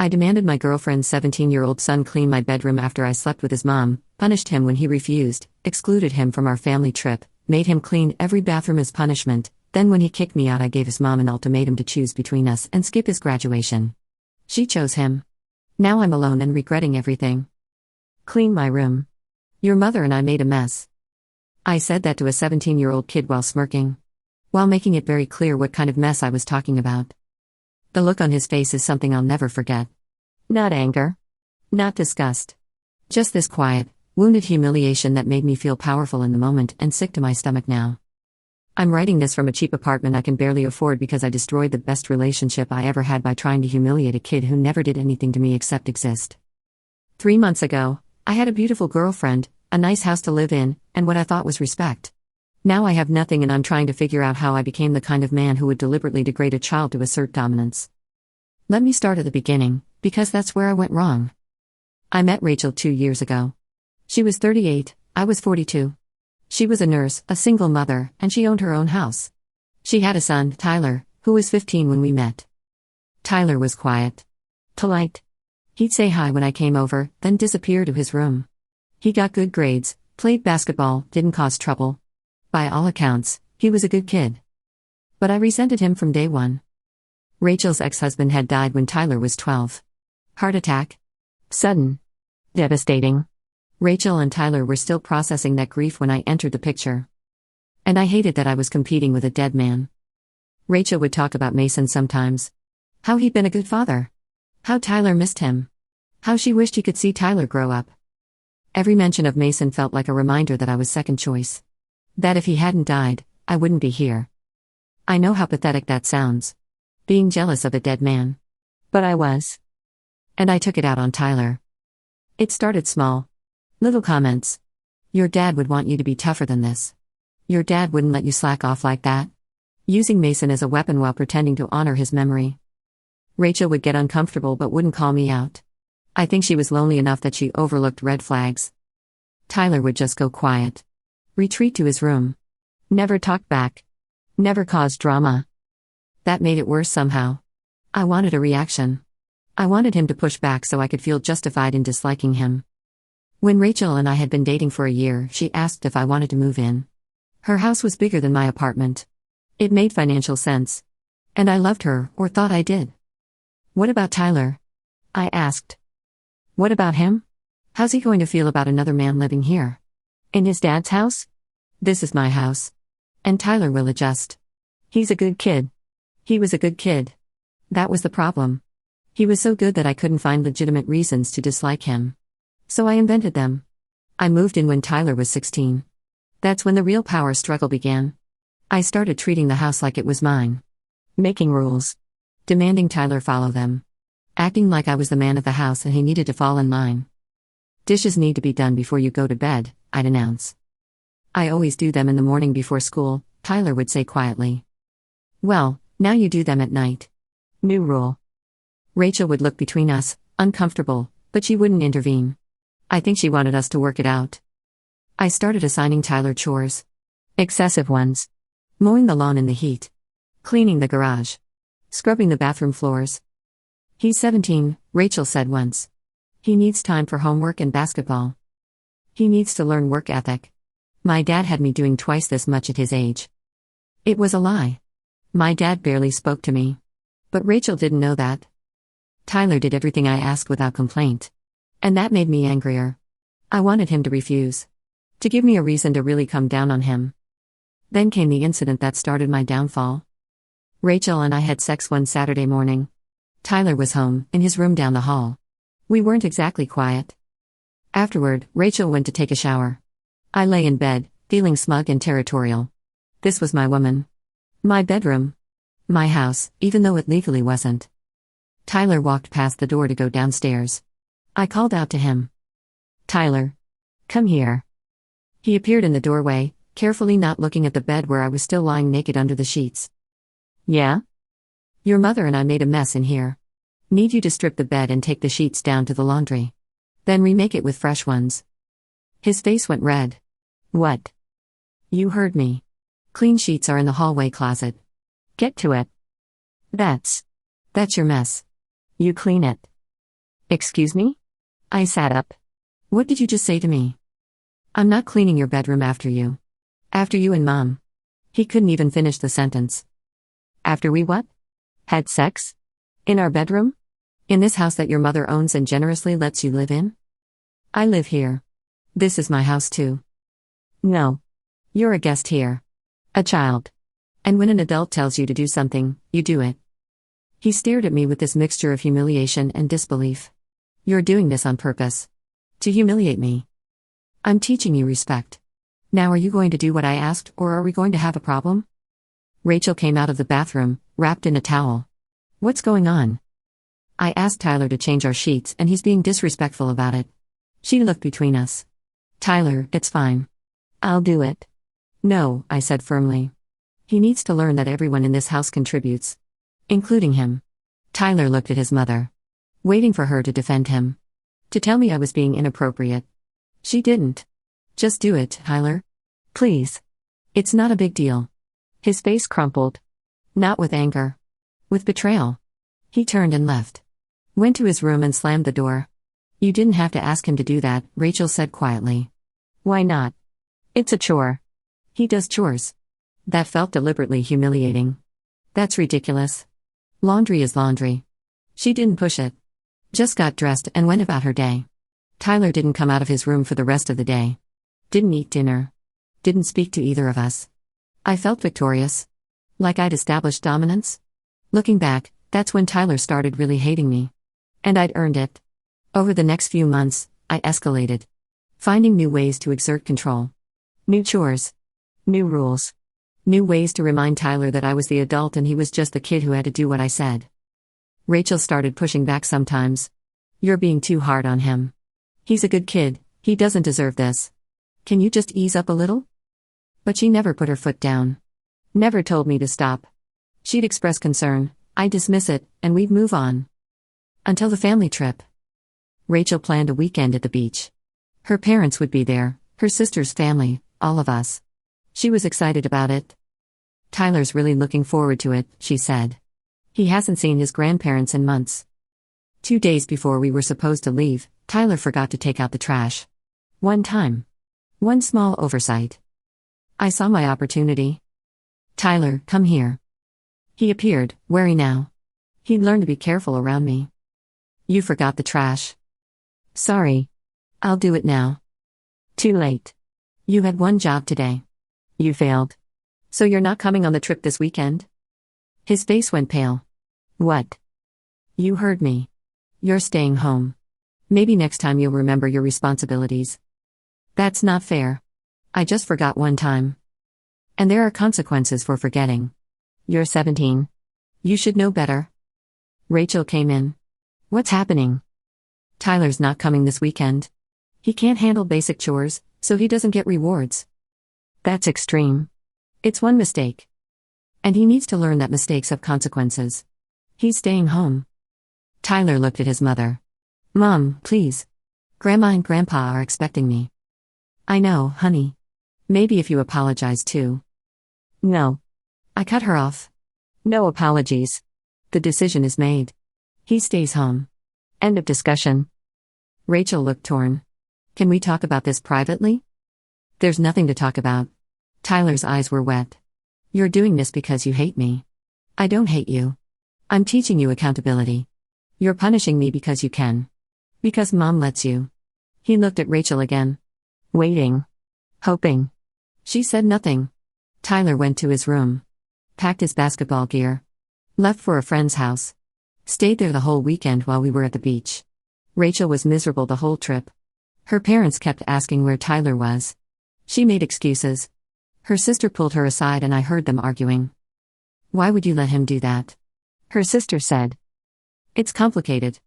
I demanded my girlfriend's 17-year-old son clean my bedroom after I slept with his mom, punished him when he refused, excluded him from our family trip, made him clean every bathroom as punishment. Then when he kicked me out, I gave his mom an ultimatum to choose between us and skip his graduation. She chose him. Now I'm alone and regretting everything. Clean my room. Your mother and I made a mess. I said that to a 17-year-old kid while smirking, while making it very clear what kind of mess I was talking about. The look on his face is something I'll never forget. Not anger. Not disgust. Just this quiet, wounded humiliation that made me feel powerful in the moment and sick to my stomach now. I'm writing this from a cheap apartment I can barely afford because I destroyed the best relationship I ever had by trying to humiliate a kid who never did anything to me except exist. 3 months ago, I had a beautiful girlfriend, a nice house to live in, and what I thought was respect. Now I have nothing and I'm trying to figure out how I became the kind of man who would deliberately degrade a child to assert dominance. Let me start at the beginning, because that's where I went wrong. I met Rachel 2 years ago. She was 38, I was 42. She was a nurse, a single mother, and she owned her own house. She had a son, Tyler, who was 15 when we met. Tyler was quiet. Polite. He'd say hi when I came over, then disappear to his room. He got good grades, played basketball, didn't cause trouble. By all accounts, he was a good kid. But I resented him from day one. Rachel's ex-husband had died when Tyler was 12. Heart attack. Sudden. Devastating. Rachel and Tyler were still processing that grief when I entered the picture. And I hated that I was competing with a dead man. Rachel would talk about Mason sometimes. How he'd been a good father. How Tyler missed him. How she wished he could see Tyler grow up. Every mention of Mason felt like a reminder that I was second choice. That if he hadn't died, I wouldn't be here. I know how pathetic that sounds. Being jealous of a dead man. But I was. And I took it out on Tyler. It started small. Little comments. Your dad would want you to be tougher than this. Your dad wouldn't let you slack off like that. Using Mason as a weapon while pretending to honor his memory. Rachel would get uncomfortable but wouldn't call me out. I think she was lonely enough that she overlooked red flags. Tyler would just go quiet. Retreat to his room. Never talk back. Never cause drama. That made it worse somehow. I wanted a reaction. I wanted him to push back so I could feel justified in disliking him. When Rachel and I had been dating for a year, she asked if I wanted to move in. Her house was bigger than my apartment. It made financial sense. And I loved her, or thought I did. What about Tyler? I asked. What about him? How's he going to feel about another man living here? In his dad's house? This is my house. And Tyler will adjust. He's a good kid. He was a good kid. That was the problem. He was so good that I couldn't find legitimate reasons to dislike him. So I invented them. I moved in when Tyler was 16. That's when the real power struggle began. I started treating the house like it was mine. Making rules. Demanding Tyler follow them. Acting like I was the man of the house and he needed to fall in line. Dishes need to be done before you go to bed, I'd announce. I always do them in the morning before school, Tyler would say quietly. Well, now you do them at night. New rule. Rachel would look between us, uncomfortable, but she wouldn't intervene. I think she wanted us to work it out. I started assigning Tyler chores. Excessive ones. Mowing the lawn in the heat. Cleaning the garage. Scrubbing the bathroom floors. He's 17, Rachel said once. He needs time for homework and basketball. He needs to learn work ethic. My dad had me doing twice this much at his age. It was a lie. My dad barely spoke to me. But Rachel didn't know that. Tyler did everything I asked without complaint. And that made me angrier. I wanted him to refuse. To give me a reason to really come down on him. Then came the incident that started my downfall. Rachel and I had sex one Saturday morning. Tyler was home, in his room down the hall. We weren't exactly quiet. Afterward, Rachel went to take a shower. I lay in bed, feeling smug and territorial. This was my woman. My bedroom. My house, even though it legally wasn't. Tyler walked past the door to go downstairs. I called out to him. Tyler. Come here. He appeared in the doorway, carefully not looking at the bed where I was still lying naked under the sheets. Yeah? Your mother and I made a mess in here. Need you to strip the bed and take the sheets down to the laundry. Then remake it with fresh ones. His face went red. What? You heard me. Clean sheets are in the hallway closet. Get to it. That's your mess. You clean it. Excuse me? I sat up. What did you just say to me? I'm not cleaning your bedroom after you. After you and Mom. He couldn't even finish the sentence. After we what? Had sex? In our bedroom? In this house that your mother owns and generously lets you live in? I live here. This is my house too. No. You're a guest here. A child. And when an adult tells you to do something, you do it. He stared at me with this mixture of humiliation and disbelief. You're doing this on purpose. To humiliate me. I'm teaching you respect. Now are you going to do what I asked, or are we going to have a problem? Rachel came out of the bathroom, wrapped in a towel. What's going on? I asked Tyler to change our sheets and he's being disrespectful about it. She looked between us. Tyler, it's fine. I'll do it. No, I said firmly. He needs to learn that everyone in this house contributes. Including him. Tyler looked at his mother. Waiting for her to defend him. To tell me I was being inappropriate. She didn't. Just do it, Tyler. Please. It's not a big deal. His face crumpled. Not with anger. With betrayal. He turned and left. Went to his room and slammed the door. You didn't have to ask him to do that, Rachel said quietly. Why not? It's a chore. He does chores. That felt deliberately humiliating. That's ridiculous. Laundry is laundry. She didn't push it. Just got dressed and went about her day. Tyler didn't come out of his room for the rest of the day. Didn't eat dinner. Didn't speak to either of us. I felt victorious. Like I'd established dominance. Looking back, that's when Tyler started really hating me. And I'd earned it. Over the next few months, I escalated. Finding new ways to exert control. New chores. New rules. New ways to remind Tyler that I was the adult and he was just the kid who had to do what I said. Rachel started pushing back sometimes. You're being too hard on him. He's a good kid, he doesn't deserve this. Can you just ease up a little? But she never put her foot down. Never told me to stop. She'd express concern, I'd dismiss it, and we'd move on. Until the family trip. Rachel planned a weekend at the beach. Her parents would be there, her sister's family, all of us. She was excited about it. Tyler's really looking forward to it, she said. He hasn't seen his grandparents in months. 2 days before we were supposed to leave, Tyler forgot to take out the trash. One time. One small oversight. I saw my opportunity. Tyler, come here. He appeared, wary now. He'd learned to be careful around me. You forgot the trash. Sorry. I'll do it now. Too late. You had one job today. You failed. So you're not coming on the trip this weekend? His face went pale. What? You heard me. You're staying home. Maybe next time you'll remember your responsibilities. That's not fair. I just forgot one time. And there are consequences for forgetting. You're 17. You should know better. Rachel came in. What's happening? Tyler's not coming this weekend. He can't handle basic chores, so he doesn't get rewards. That's extreme. It's one mistake. And he needs to learn that mistakes have consequences. He's staying home. Tyler looked at his mother. Mom, please. Grandma and Grandpa are expecting me. I know, honey. Maybe if you apologize too. No. I cut her off. No apologies. The decision is made. He stays home. End of discussion. Rachel looked torn. Can we talk about this privately? There's nothing to talk about. Tyler's eyes were wet. You're doing this because you hate me. I don't hate you. I'm teaching you accountability. You're punishing me because you can. Because Mom lets you. He looked at Rachel again. Waiting. Hoping. She said nothing. Tyler went to his room. Packed his basketball gear. Left for a friend's house. Stayed there the whole weekend while we were at the beach. Rachel was miserable the whole trip. Her parents kept asking where Tyler was. She made excuses. Her sister pulled her aside and I heard them arguing. Why would you let him do that? Her sister said. It's complicated.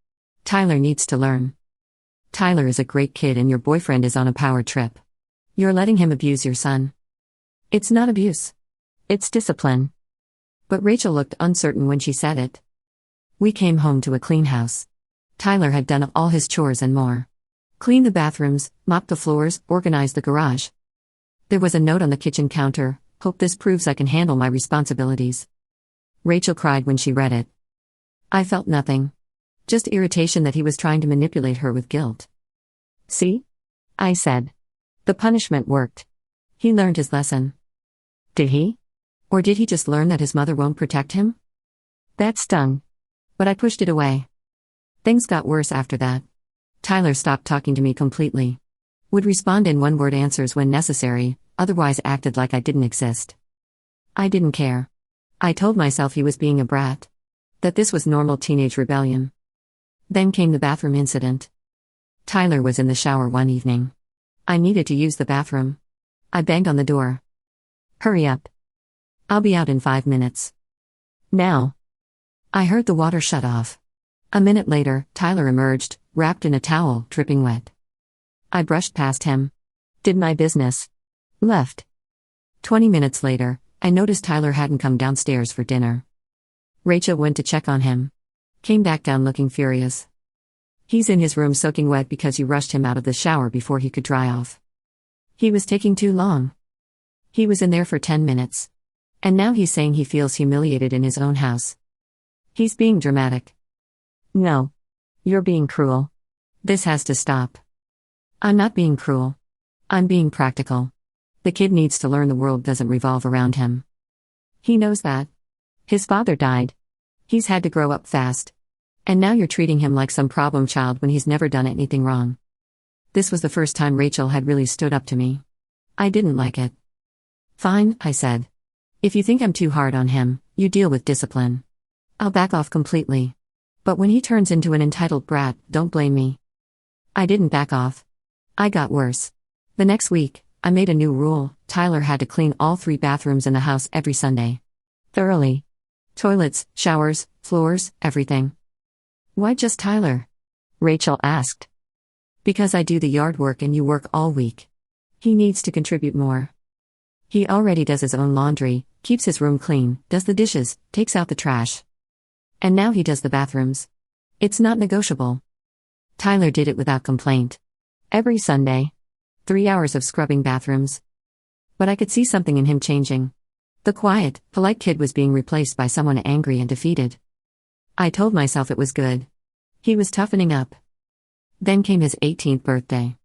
Tyler needs to learn. Tyler is a great kid and your boyfriend is on a power trip. You're letting him abuse your son. It's not abuse. It's discipline. But Rachel looked uncertain when she said it. We came home to a clean house. Tyler had done all his chores and more. Cleaned the bathrooms, mopped the floors, organized the garage. There was a note on the kitchen counter, hope this proves I can handle my responsibilities. Rachel cried when she read it. I felt nothing. Just irritation that he was trying to manipulate her with guilt. "See?" I said. "The punishment worked. He learned his lesson." Did he? Or did he just learn that his mother won't protect him? That stung. But I pushed it away. Things got worse after that. Tyler stopped talking to me completely. Would respond in one-word answers when necessary, otherwise acted like I didn't exist. I didn't care. I told myself he was being a brat. That this was normal teenage rebellion. Then came the bathroom incident. Tyler was in the shower one evening. I needed to use the bathroom. I banged on the door. "Hurry up. I'll be out in 5 minutes." "Now." I heard the water shut off. A minute later, Tyler emerged, wrapped in a towel, dripping wet. I brushed past him. Did my business. Left. 20 minutes later, I noticed Tyler hadn't come downstairs for dinner. Rachel went to check on him. Came back down looking furious. "He's in his room soaking wet because you rushed him out of the shower before he could dry off. He was taking too long. He was in there for 10 minutes. And now he's saying he feels humiliated in his own house. He's being dramatic." "No. You're being cruel. This has to stop." "I'm not being cruel. I'm being practical. The kid needs to learn the world doesn't revolve around him. He knows that. His father died. He's had to grow up fast. And now you're treating him like some problem child when he's never done anything wrong." This was the first time Rachel had really stood up to me. I didn't like it. "Fine," I said. "If you think I'm too hard on him, you deal with discipline. I'll back off completely. But when he turns into an entitled brat, don't blame me." I didn't back off. I got worse. The next week, I made a new rule: Tyler had to clean all 3 bathrooms in the house every Sunday. Thoroughly. Toilets, showers, floors, everything. "Why just Tyler?" Rachel asked. "Because I do the yard work and you work all week. He needs to contribute more. He already does his own laundry, keeps his room clean, does the dishes, takes out the trash. And now he does the bathrooms. It's not negotiable." Tyler did it without complaint. Every Sunday. 3 hours of scrubbing bathrooms. But I could see something in him changing. The quiet, polite kid was being replaced by someone angry and defeated. I told myself it was good. He was toughening up. Then came his 18th birthday.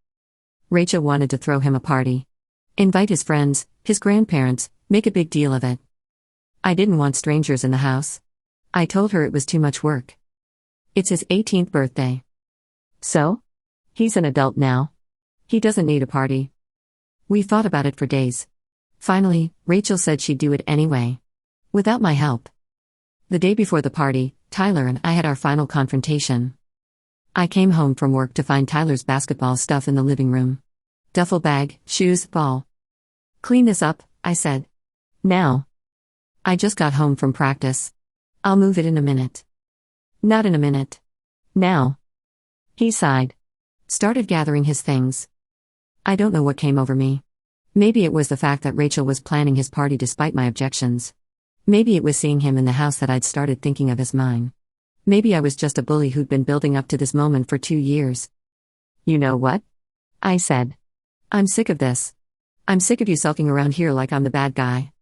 Rachel wanted to throw him a party. Invite his friends, his grandparents, make a big deal of it. I didn't want strangers in the house. I told her it was too much work. It's his 18th birthday. So? He's an adult now. He doesn't need a party. We thought about it for days. Finally, Rachel said she'd do it anyway. Without my help. The day before the party, Tyler and I had our final confrontation. I came home from work to find Tyler's basketball stuff in the living room. Duffel bag, shoes, ball. "Clean this up," I said. "Now." "I just got home from practice. I'll move it in a minute." "Not in a minute. Now." He sighed. Started gathering his things. I don't know what came over me. Maybe it was the fact that Rachel was planning his party despite my objections. Maybe it was seeing him in the house that I'd started thinking of as mine. Maybe I was just a bully who'd been building up to this moment for 2 years. "You know what?" I said. "I'm sick of this. I'm sick of you sulking around here like I'm the bad guy.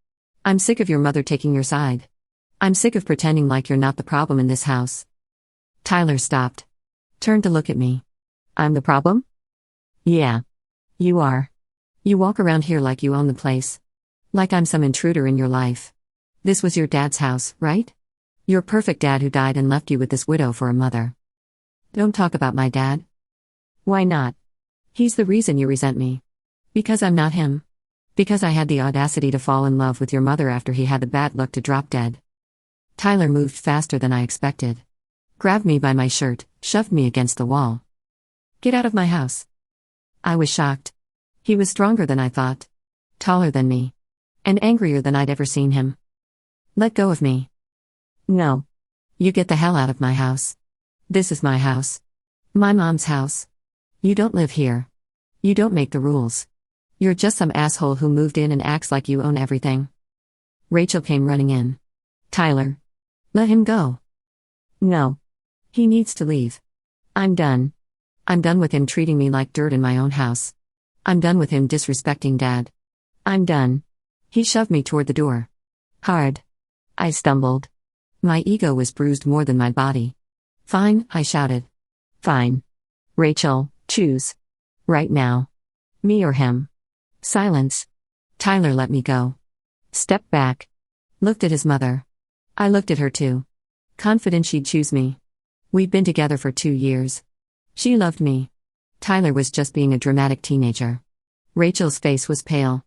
I'm sick of your mother taking your side. I'm sick of pretending like you're not the problem in this house." Tyler stopped. Turned to look at me. "I'm the problem?" "Yeah. You are. You walk around here like you own the place. Like I'm some intruder in your life. This was your dad's house, right? Your perfect dad who died and left you with this widow for a mother." "Don't talk about my dad." "Why not? He's the reason you resent me. Because I'm not him. Because I had the audacity to fall in love with your mother after he had the bad luck to drop dead." Tyler moved faster than I expected. Grabbed me by my shirt, shoved me against the wall. "Get out of my house." I was shocked. He was stronger than I thought. Taller than me. And angrier than I'd ever seen him. "Let go of me." "No. You get the hell out of my house. This is my house. My mom's house. You don't live here. You don't make the rules. You're just some asshole who moved in and acts like you own everything." Rachel came running in. "Tyler. Let him go." "No. He needs to leave. I'm done. I'm done with him treating me like dirt in my own house. I'm done with him disrespecting Dad. I'm done." He shoved me toward the door. Hard. I stumbled. My ego was bruised more than my body. Fine, I shouted. Fine. Rachel, choose. Right now. Me or him. Silence. Tyler let me go. Stepped back. Looked at his mother. I looked at her too. Confident she'd choose me. We'd been together for 2 years. She loved me. Tyler was just being a dramatic teenager. Rachel's face was pale.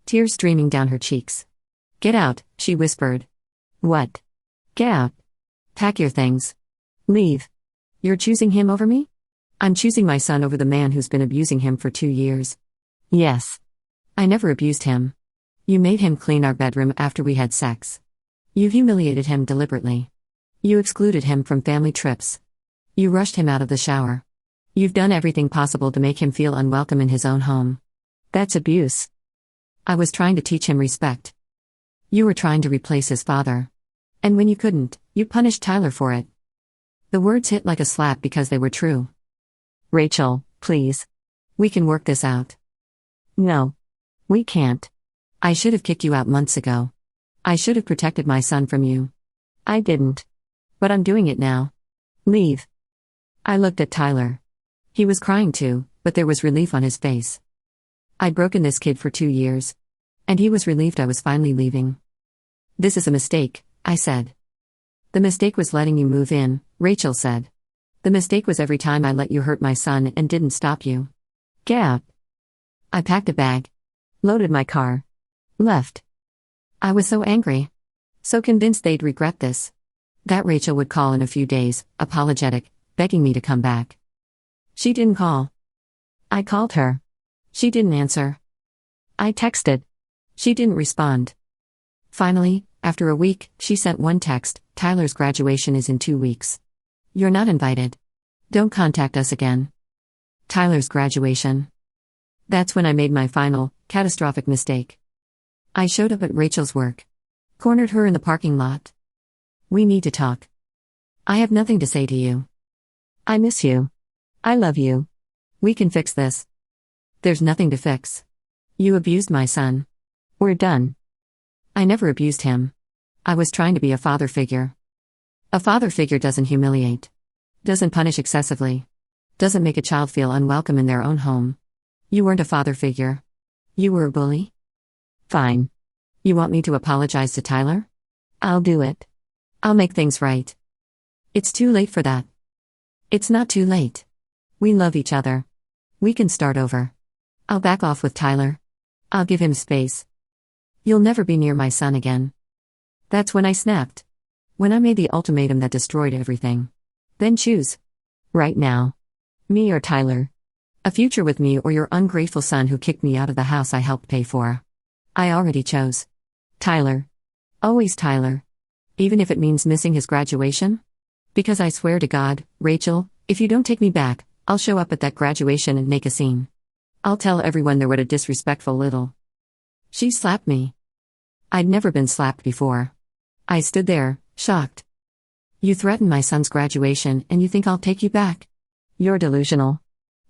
Tears streaming down her cheeks. Get out, she whispered. What? Get out. Pack your things. Leave. You're choosing him over me? I'm choosing my son over the man who's been abusing him for 2 years. Yes. I never abused him. You made him clean our bedroom after we had sex. You humiliated him deliberately. You excluded him from family trips. You rushed him out of the shower. You've done everything possible to make him feel unwelcome in his own home. That's abuse. I was trying to teach him respect. You were trying to replace his father. And when you couldn't, you punished Tyler for it. The words hit like a slap because they were true. Rachel, please. We can work this out. No. We can't. I should have kicked you out months ago. I should have protected my son from you. I didn't. But I'm doing it now. Leave. I looked at Tyler. He was crying too, but there was relief on his face. I'd broken this kid for 2 years. And he was relieved I was finally leaving. This is a mistake, I said. The mistake was letting you move in, Rachel said. The mistake was every time I let you hurt my son and didn't stop you. Get out. I packed a bag. Loaded my car. Left. I was so angry. So convinced they'd regret this. That Rachel would call in a few days, apologetic, begging me to come back. She didn't call. I called her. She didn't answer. I texted. She didn't respond. Finally, after a week, she sent one text, Tyler's graduation is in 2 weeks. You're not invited. Don't contact us again. Tyler's graduation. That's when I made my final, catastrophic mistake. I showed up at Rachel's work. Cornered her in the parking lot. We need to talk. I have nothing to say to you. I miss you. I love you. We can fix this. There's nothing to fix. You abused my son. We're done. I never abused him. I was trying to be a father figure. A father figure doesn't humiliate. Doesn't punish excessively. Doesn't make a child feel unwelcome in their own home. You weren't a father figure. You were a bully? Fine. You want me to apologize to Tyler? I'll do it. I'll make things right. It's too late for that. It's not too late. We love each other. We can start over. I'll back off with Tyler. I'll give him space. You'll never be near my son again. That's when I snapped. When I made the ultimatum that destroyed everything. Then choose. Right now. Me or Tyler. A future with me or your ungrateful son who kicked me out of the house I helped pay for. I already chose. Tyler. Always Tyler. Even if it means missing his graduation? Because I swear to God, Rachel, if you don't take me back, I'll show up at that graduation and make a scene. I'll tell everyone there what a disrespectful little. She slapped me. I'd never been slapped before. I stood there, shocked. You threatened my son's graduation and you think I'll take you back? You're delusional.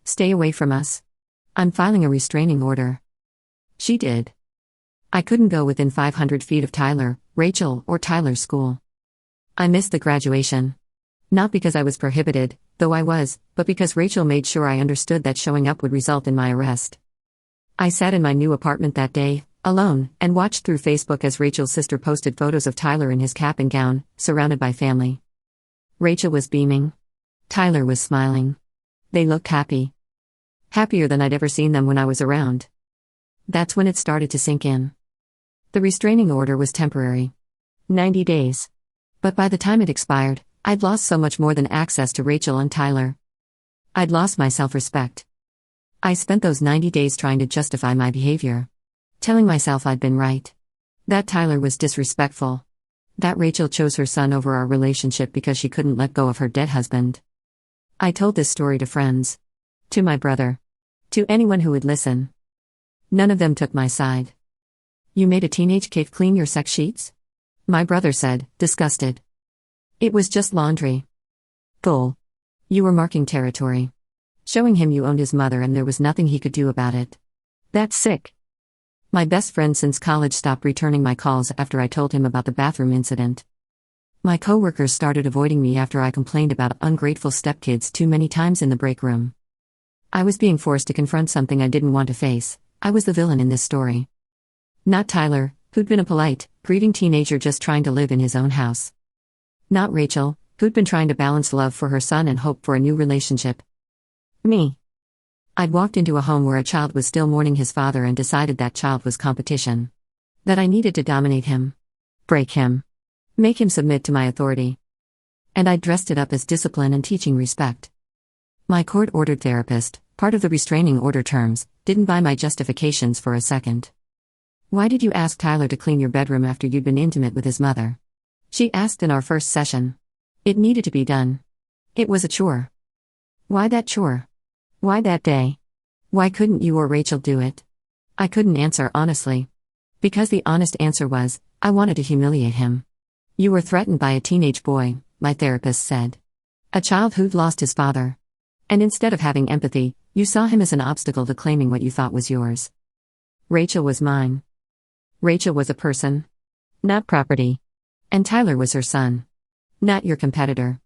Stay away from us. I'm filing a restraining order. She did. I couldn't go within 500 feet of Tyler, Rachel, or Tyler's school. I missed the graduation. Not because I was prohibited, though I was, but because Rachel made sure I understood that showing up would result in my arrest. I sat in my new apartment that day, alone, and watched through Facebook as Rachel's sister posted photos of Tyler in his cap and gown, surrounded by family. Rachel was beaming. Tyler was smiling. They looked happy. Happier than I'd ever seen them when I was around. That's when it started to sink in. The restraining order was temporary. 90 days. But by the time it expired, I'd lost so much more than access to Rachel and Tyler. I'd lost my self-respect. I spent those 90 days trying to justify my behavior. Telling myself I'd been right. That Tyler was disrespectful. That Rachel chose her son over our relationship because she couldn't let go of her dead husband. I told this story to friends. To my brother. To anyone who would listen. None of them took my side. You made a teenage kid clean your sex sheets? My brother said, disgusted. It was just laundry. Bull. You were marking territory. Showing him you owned his mother and there was nothing he could do about it. That's sick. My best friend since college stopped returning my calls after I told him about the bathroom incident. My coworkers started avoiding me after I complained about ungrateful stepkids too many times in the break room. I was being forced to confront something I didn't want to face. I was the villain in this story. Not Tyler, who'd been a polite, grieving teenager just trying to live in his own house. Not Rachel, who'd been trying to balance love for her son and hope for a new relationship. Me. I'd walked into a home where a child was still mourning his father and decided that child was competition. That I needed to dominate him. Break him. Make him submit to my authority. And I'd dressed it up as discipline and teaching respect. My court-ordered therapist, part of the restraining order terms, didn't buy my justifications for a second. "Why did you ask Tyler to clean your bedroom after you'd been intimate with his mother?" She asked in our first session. It needed to be done. It was a chore. Why that chore? Why that day? Why couldn't you or Rachel do it? I couldn't answer honestly. Because the honest answer was, I wanted to humiliate him. "You were threatened by a teenage boy," my therapist said. "A child who'd lost his father. And instead of having empathy, you saw him as an obstacle to claiming what you thought was yours." Rachel was mine. Rachel was a person. Not property. And Tyler was her son. Not your competitor.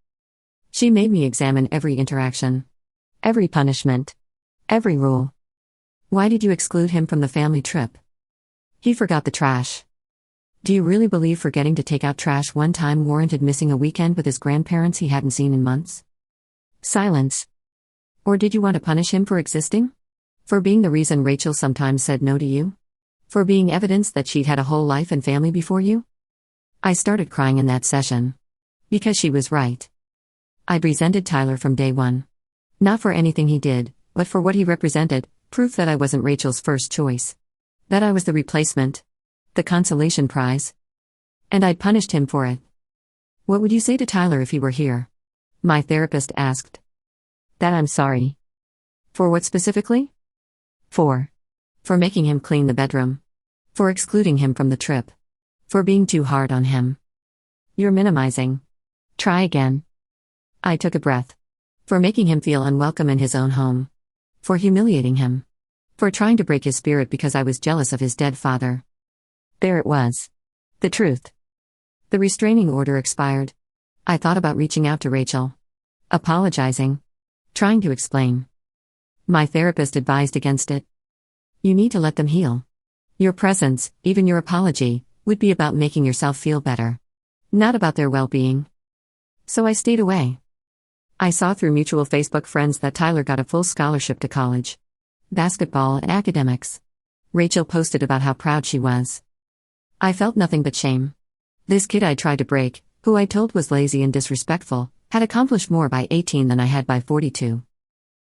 She made me examine every interaction. Every punishment. Every rule. "Why did you exclude him from the family trip?" "He forgot the trash." Do you really believe forgetting to take out trash one time warranted missing a weekend with his grandparents he hadn't seen in months? Silence. Or did you want to punish him for existing? For being the reason Rachel sometimes said no to you? For being evidence that she'd had a whole life and family before you? I started crying in that session. Because she was right. I'd resented Tyler from day one. Not for anything he did, but for what he represented, proof that I wasn't Rachel's first choice. That I was the replacement. The consolation prize. And I'd punished him for it. "What would you say to Tyler if he were here?" my therapist asked. "That I'm sorry." For what specifically? For making him clean the bedroom. For excluding him from the trip. For being too hard on him. "You're minimizing. Try again." I took a breath. For making him feel unwelcome in his own home. For humiliating him. For trying to break his spirit because I was jealous of his dead father. There it was. The truth. The restraining order expired. I thought about reaching out to Rachel. Apologizing. Trying to explain. My therapist advised against it. You need to let them heal. Your presence, even your apology, would be about making yourself feel better. Not about their well-being. So I stayed away. I saw through mutual Facebook friends that Tyler got a full scholarship to college. Basketball and academics. Rachel posted about how proud she was. I felt nothing but shame. This kid I tried to break, who I told was lazy and disrespectful, had accomplished more by 18 than I had by 42.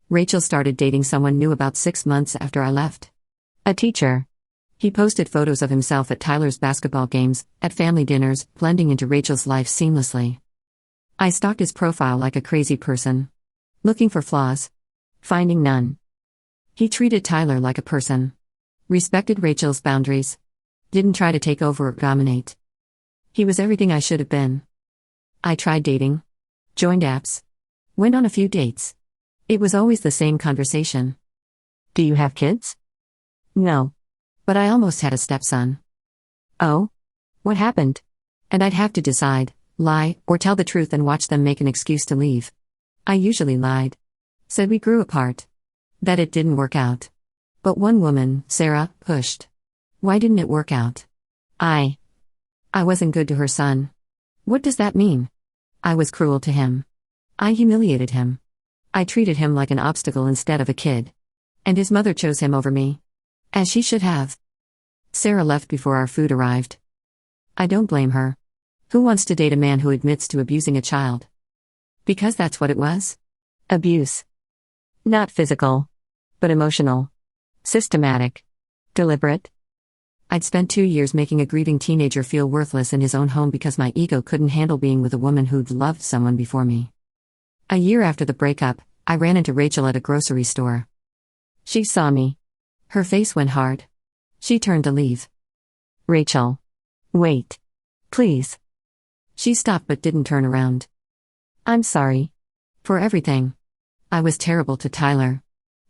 Rachel started dating someone new about 6 months after I left. A teacher. He posted photos of himself at Tyler's basketball games, at family dinners, blending into Rachel's life seamlessly. I stalked his profile like a crazy person. Looking for flaws. Finding none. He treated Tyler like a person. Respected Rachel's boundaries. Didn't try to take over or dominate. He was everything I should have been. I tried dating. Joined apps. Went on a few dates. It was always the same conversation. "Do you have kids?" "No. But I almost had a stepson." "Oh? What happened?" And I'd have to decide, lie, or tell the truth and watch them make an excuse to leave. I usually lied. Said we grew apart. That it didn't work out. But one woman, Sarah, pushed. Why didn't it work out? I wasn't good to her son. What does that mean? I was cruel to him. I humiliated him. I treated him like an obstacle instead of a kid. And his mother chose him over me. As she should have. Sarah left before our food arrived. I don't blame her. Who wants to date a man who admits to abusing a child? Because that's what it was. Abuse. Not physical. But emotional. Systematic. Deliberate. I'd spent 2 years making a grieving teenager feel worthless in his own home because my ego couldn't handle being with a woman who'd loved someone before me. A year after the breakup, I ran into Rachel at a grocery store. She saw me. Her face went hard. She turned to leave. "Rachel. Wait. Please." She stopped but didn't turn around. "I'm sorry. For everything. I was terrible to Tyler.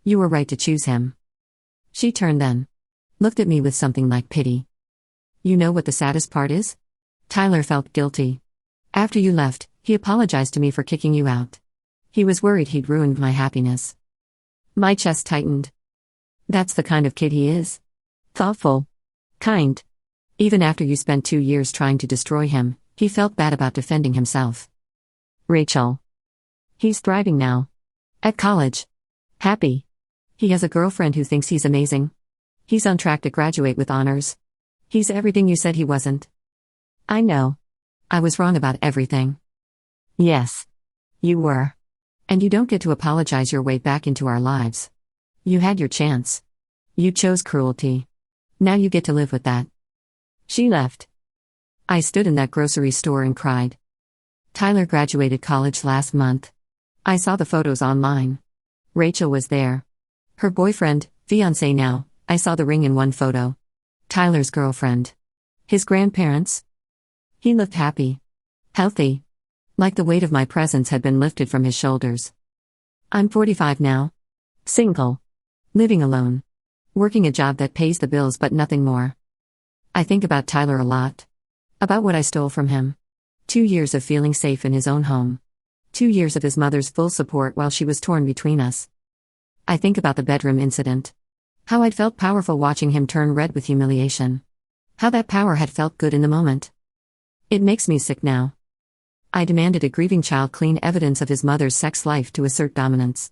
You were right to choose him." She turned then. Looked at me with something like pity. "You know what the saddest part is? Tyler felt guilty. After you left, he apologized to me for kicking you out. He was worried he'd ruined my happiness. My chest tightened. That's the kind of kid he is. Thoughtful. Kind. Even after you spent 2 years trying to destroy him, he felt bad about defending himself. Rachel. He's thriving now. At college. Happy. He has a girlfriend who thinks he's amazing. He's on track to graduate with honors. He's everything you said he wasn't. I know. I was wrong about everything. Yes. You were. And you don't get to apologize your way back into our lives. You had your chance. You chose cruelty. Now you get to live with that. She left. I stood in that grocery store and cried. Tyler graduated college last month. I saw the photos online. Rachel was there. Her boyfriend, fiancé now, I saw the ring in one photo. Tyler's girlfriend. His grandparents. He looked happy. Healthy. Like the weight of my presence had been lifted from his shoulders. I'm 45 now. Single. Living alone. Working a job that pays the bills but nothing more. I think about Tyler a lot. About what I stole from him. 2 years of feeling safe in his own home. 2 years of his mother's full support while she was torn between us. I think about the bedroom incident. How I'd felt powerful watching him turn red with humiliation. How that power had felt good in the moment. It makes me sick now. I demanded a grieving child clean evidence of his mother's sex life to assert dominance.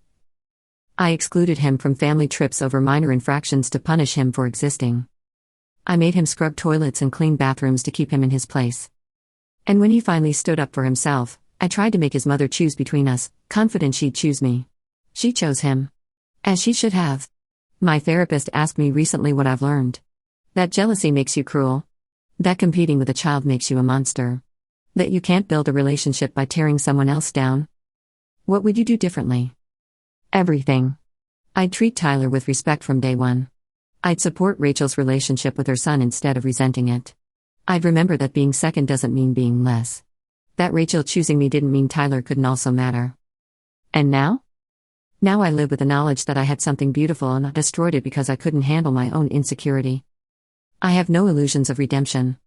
I excluded him from family trips over minor infractions to punish him for existing. I made him scrub toilets and clean bathrooms to keep him in his place. And when he finally stood up for himself, I tried to make his mother choose between us, confident she'd choose me. She chose him. As she should have. My therapist asked me recently what I've learned. That jealousy makes you cruel. That competing with a child makes you a monster. That you can't build a relationship by tearing someone else down. What would you do differently? Everything. I'd treat Tyler with respect from day one. I'd support Rachel's relationship with her son instead of resenting it. I'd remember that being second doesn't mean being less. That Rachel choosing me didn't mean Tyler couldn't also matter. And now? Now I live with the knowledge that I had something beautiful and I destroyed it because I couldn't handle my own insecurity. I have no illusions of redemption.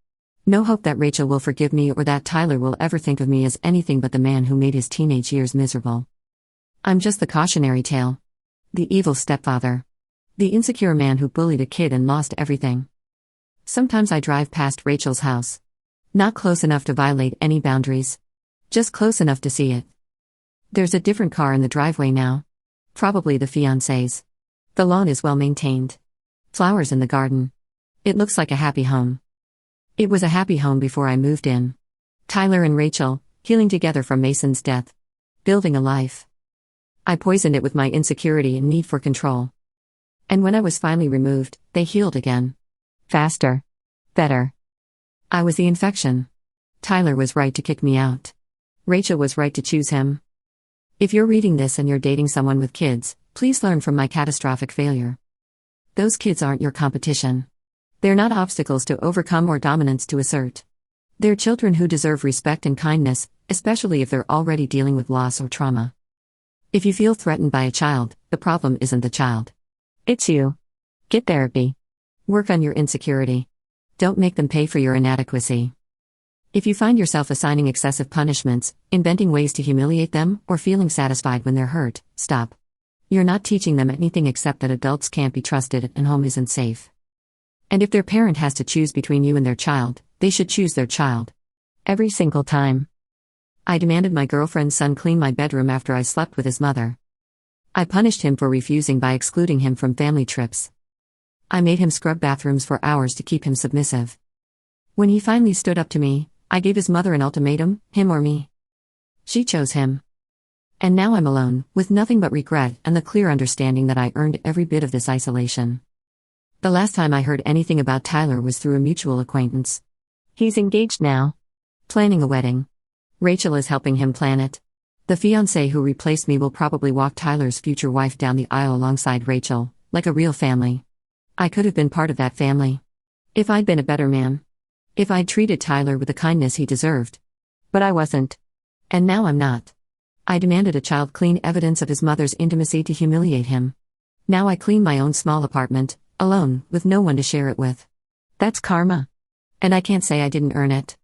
No hope that Rachel will forgive me or that Tyler will ever think of me as anything but the man who made his teenage years miserable. I'm just the cautionary tale. The evil stepfather. The insecure man who bullied a kid and lost everything. Sometimes I drive past Rachel's house. Not close enough to violate any boundaries. Just close enough to see it. There's a different car in the driveway now. Probably the fiancé's. The lawn is well maintained. Flowers in the garden. It looks like a happy home. It was a happy home before I moved in. Tyler and Rachel, healing together from Mason's death. Building a life. I poisoned it with my insecurity and need for control. And when I was finally removed, they healed again. Faster. Better. I was the infection. Tyler was right to kick me out. Rachel was right to choose him. If you're reading this and you're dating someone with kids, please learn from my catastrophic failure. Those kids aren't your competition. They're not obstacles to overcome or dominance to assert. They're children who deserve respect and kindness, especially if they're already dealing with loss or trauma. If you feel threatened by a child, the problem isn't the child. It's you. Get therapy. Work on your insecurity. Don't make them pay for your inadequacy. If you find yourself assigning excessive punishments, inventing ways to humiliate them, or feeling satisfied when they're hurt, stop. You're not teaching them anything except that adults can't be trusted and home isn't safe. And if their parent has to choose between you and their child, they should choose their child. Every single time. I demanded my girlfriend's son clean my bedroom after I slept with his mother. I punished him for refusing by excluding him from family trips. I made him scrub bathrooms for hours to keep him submissive. When he finally stood up to me, I gave his mother an ultimatum, him or me. She chose him. And now I'm alone, with nothing but regret and the clear understanding that I earned every bit of this isolation. The last time I heard anything about Tyler was through a mutual acquaintance. He's engaged now. Planning a wedding. Rachel is helping him plan it. The fiancé who replaced me will probably walk Tyler's future wife down the aisle alongside Rachel, like a real family. I could have been part of that family. If I'd been a better man. If I'd treated Tyler with the kindness he deserved. But I wasn't. And now I'm not. I demanded a child clean evidence of his mother's intimacy to humiliate him. Now I clean my own small apartment, alone, with no one to share it with. That's karma. And I can't say I didn't earn it.